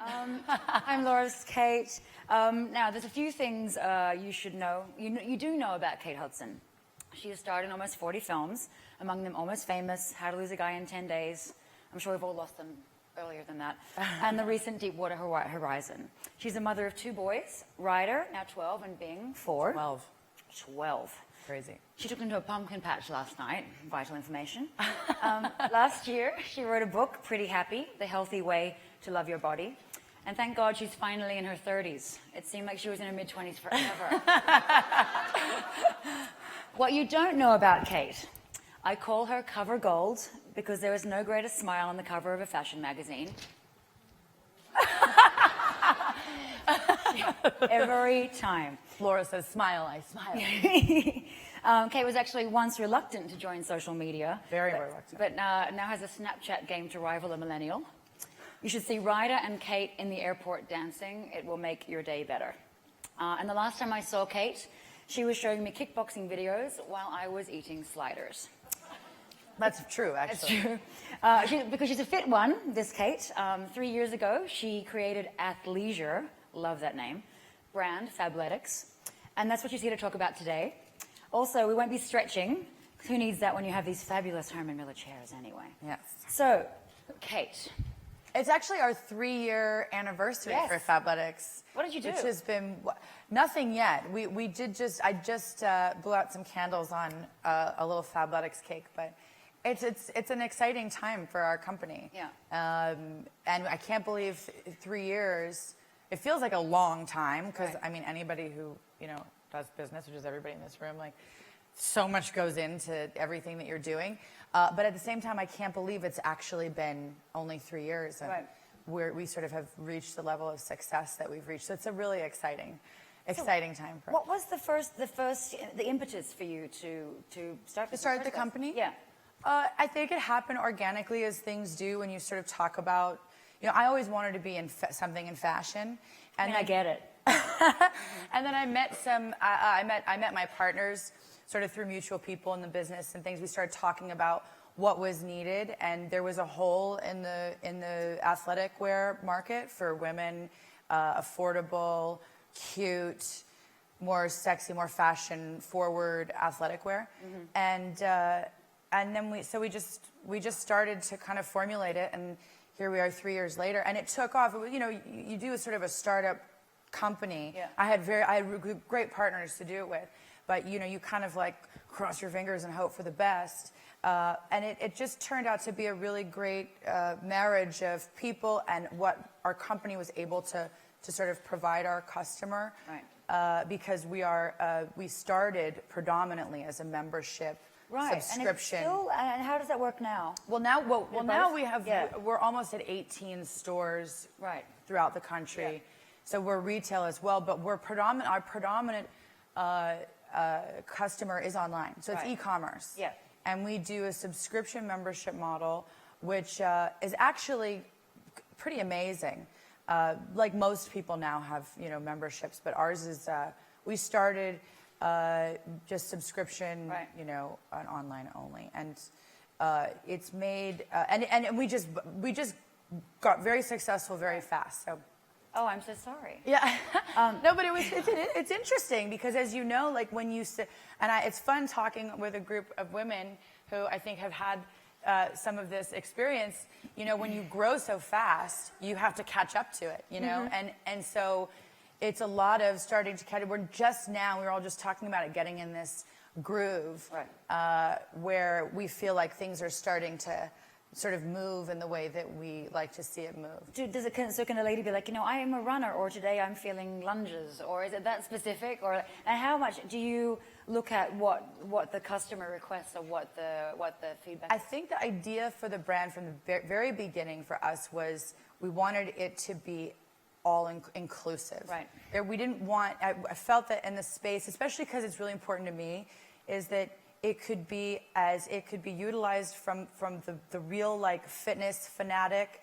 I'm Laura's Kate. Now, there's a few things you should know. You do know about Kate Hudson. She has starred in almost 40 films, among them Almost Famous, How to Lose a Guy in 10 Days. I'm sure we've all lost them earlier than that. And the recent Deepwater Horizon. She's a mother of 2 boys, Ryder, now 12, and Bing, 4. 12. Crazy. She took them to a pumpkin patch last night. Vital information. Last year, she wrote a book, Pretty Happy, The Healthy Way to Love Your Body. And thank God she's finally in her 30s. It seemed like she was in her mid-20s forever. What you don't know about Kate, I call her Cover Gold because there is no greater smile on the cover of a fashion magazine. Every time. Laura says, smile, I smile. Kate was actually once reluctant to join social media. Very reluctant. But now has a Snapchat game to rival a millennial. You should see Ryder and Kate in the airport dancing. It will make your day better. And the last time I saw Kate, she was showing me kickboxing videos while I was eating sliders. That's true, actually. That's true. Because she's a fit one, this Kate. 3 years ago, she created Athleisure, love that name, brand, Fabletics. And that's what she's here to talk about today. Also, we won't be stretching. Who needs that when you have these fabulous Herman Miller chairs anyway? Yes. So, Kate. It's actually our 3-year anniversary for Fabletics. What did you do? Which has been nothing yet. I just blew out some candles on a little Fabletics cake, but it's an exciting time for our company. Yeah. And I can't believe 3 years. It feels like a long time because I mean anybody who does business, which is everybody in this room, like so much goes into everything that you're doing. But at the same time, I can't believe it's actually been only 3 years. And we sort of have reached the level of success that we've reached. So it's a really exciting time for us. What was the impetus for you to start the company? Yeah. I think it happened organically, as things do when you sort of talk about, I always wanted to be in something in fashion. And I get it. And then I met I met my partners sort of through mutual people in the business and things. We started talking about what was needed, and there was a hole in the athletic wear market for women, affordable, cute, more sexy, more fashion forward athletic wear. And then we just started to kind of formulate it, and here we are 3 years later, and it took off. You do sort of a startup company. Yeah. I had great partners to do it with, but you kind of like cross your fingers and hope for the best. And it just turned out to be a really great marriage of people and what our company was able to sort of provide our customer. Right. Because we started predominantly as a membership subscription. And how does that work now? Well, now we're almost at 18 stores throughout the country. Yeah. So we're retail as well, but our predominant customer is online. So it's e-commerce. Yeah. And we do a subscription membership model, which is actually pretty amazing. Like most people now have, memberships, but ours is, we started just subscription, on online only. And it's made, and we just got very successful very fast. So. Oh, I'm so sorry. Yeah. No, but it's interesting because, as you know, like when you sit, and it's fun talking with a group of women who I think have had some of this experience. When you grow so fast, you have to catch up to it, and so it's a lot of starting to catch. We're all just talking about it, getting in this groove where we feel like things are starting to sort of move in the way that we like to see it move. So can a lady be like, I am a runner, or today I'm feeling lunges, or is it that specific? And how much do you look at what the customer requests or what the feedback is? I think the idea for the brand from the very beginning for us was we wanted it to be all inclusive. Right. We didn't want, I felt that in the space, especially because it's really important to me, is that it could be utilized from the real like fitness fanatic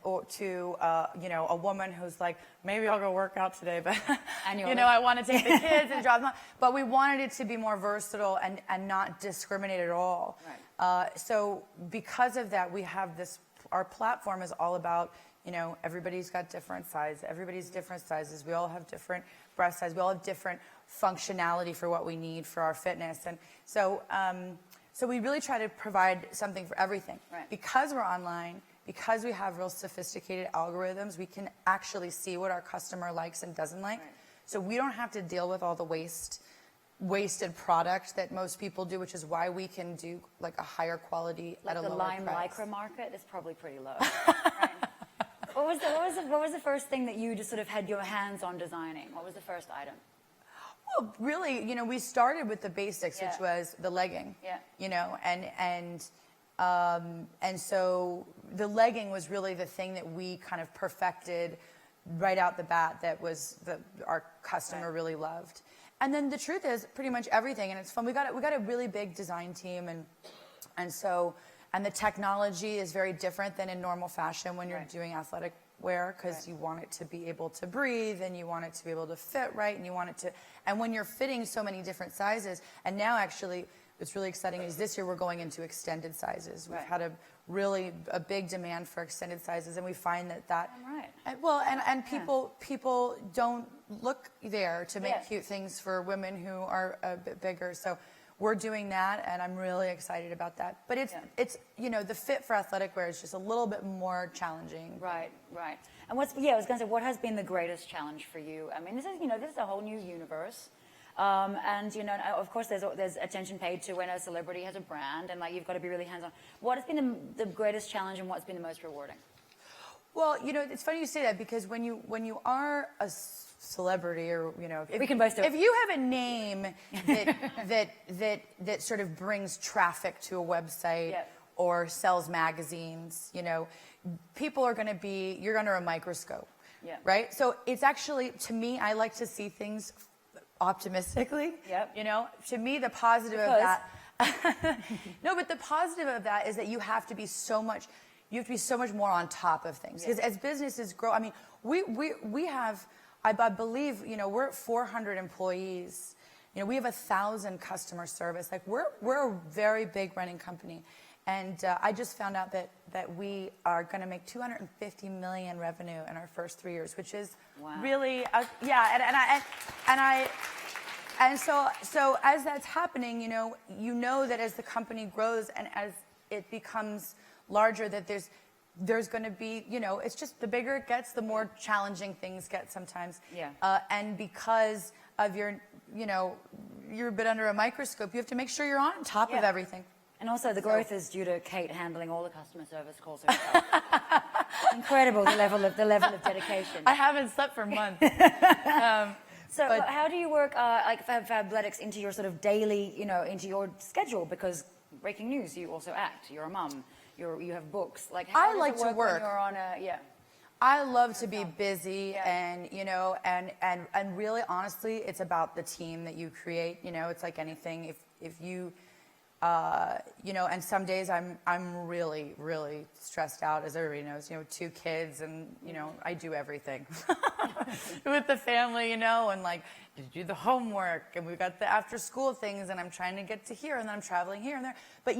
or to a woman who's like, maybe I'll go work out today, but I want to take the kids and drop them off. But we wanted it to be more versatile and not discriminate at all. Right. So because of that, we have this our platform is all about, everybody's got different size. Everybody's different sizes. We all have different breast size. We all have different functionality for what we need for our fitness. And so, so we really try to provide something for everything. Right. Because we're online, because we have real sophisticated algorithms, we can actually see what our customer likes and doesn't like. Right. So we don't have to deal with all the wasted product that most people do, which is why we can do like a higher quality like at a lower the Lime price. Lycra market is probably pretty low. Right? What was the first thing that you just sort of had your hands on designing? What was the first item? Well, really, we started with the basics, Yeah. which was the legging. Yeah. And so the legging was really the thing that we kind of perfected right out the bat. That was our customer really loved. And then the truth is, pretty much everything, and it's fun. We got a really big design team, and the technology is very different than in normal fashion when you're Right. doing athletic wear, because Right. you want it to be able to breathe, and you want it to be able to fit right, and you want it to. And when you're fitting so many different sizes, and now actually, what's really exciting is this year we're going into extended sizes. We've Right. had a big demand for extended sizes, and we find that. Right. And people don't look there to make Yeah. cute things for women who are a bit bigger. So we're doing that, and I'm really excited about that. But it's the fit for athletic wear is just a little bit more challenging. Right. And I was going to say, what has been the greatest challenge for you? I mean, this is a whole new universe. And of course, there's attention paid to when a celebrity has a brand, and like you've got to be really hands-on. What has been the greatest challenge, and what's been the most rewarding? Well, it's funny you say that, because when you are a celebrity, or if, We can both do it. if you have a name that sort of brings traffic to a website Yeah. or sells magazines, people are going to be, you're under a microscope, Yeah. right? So it's actually, to me, I like to see things optimistically. Yep. To me, the positive of Because- that. No, but the positive of that is that you have to be so much more on top of things. Because as businesses grow, I mean, we have, I believe, we're at 400 employees. We have 1,000 customer service. Like we're a very big running company. And I just found out that we are going to make $250 million revenue in our first 3 years, which is really, And so as that's happening, you know that as the company grows and as it becomes larger, that there's going to be, it's just the bigger it gets, the more challenging things get sometimes. Yeah. And because of you're a bit under a microscope, you have to make sure you're on top of everything. And also, the growth is due to Kate handling all the customer service calls herself. Incredible, the level of dedication. I haven't slept for months. So how do you work like Fabletics into your sort of daily, into your schedule? Because breaking news, you also act. You're a mum. You have books. Like how I does like it to work work. when you're on a I love to be busy, Yeah. and really, honestly, it's about the team that you create. It's like anything. If you, and some days I'm really, really stressed out, as everybody knows. 2 kids, and I do everything with the family, and like do the homework, and we've got the after school things, and I'm trying to get to here, and then I'm traveling here and there. But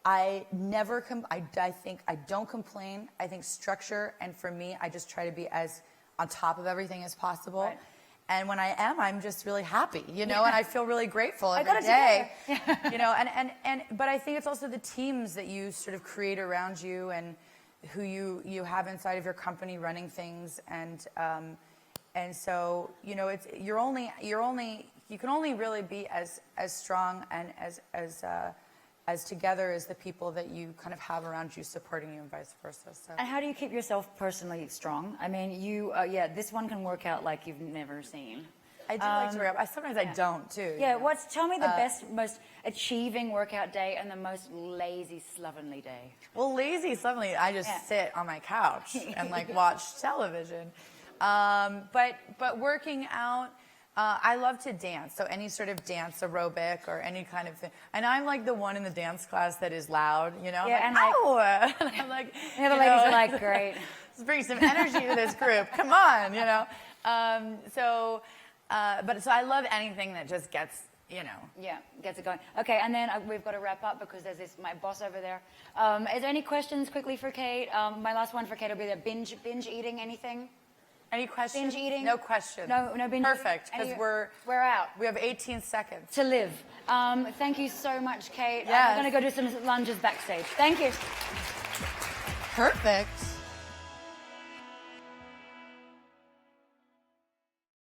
I never I think I don't complain. I think structure, and for me, I just try to be as on top of everything as possible. Right. And when I am, I'm just really happy, and I feel really grateful every got it day. together. But I think it's also the teams that you sort of create around you, and who you have inside of your company running things, and so it's you can only really be as strong and as together as the people that you kind of have around you supporting you, and vice versa. So. And how do you keep yourself personally strong? I mean, this one can work out like you've never seen. I do like to work out. Sometimes I don't too. Yeah, tell me the best, most achieving workout day and the most lazy, slovenly day. Well, lazy, suddenly I just sit on my couch and like watch television. But working out, I love to dance. So any sort of dance aerobic or any kind of thing. And I'm like the one in the dance class that is loud, Yeah, and I'm like, the other ladies are like, great. Let's bring some energy to this group. Come on, So I love anything that just gets you know. Yeah, gets it going. Okay, and then we've got to wrap up because there's my boss over there. Is there any questions quickly for Kate? My last one for Kate will be the binge eating anything? Any questions? Binge eating? No question. No binge Perfect, because eating? we're out. We have 18 seconds. To live. Thank you so much, Kate. Yes. I'm going to go do some lunges backstage. Thank you. Perfect.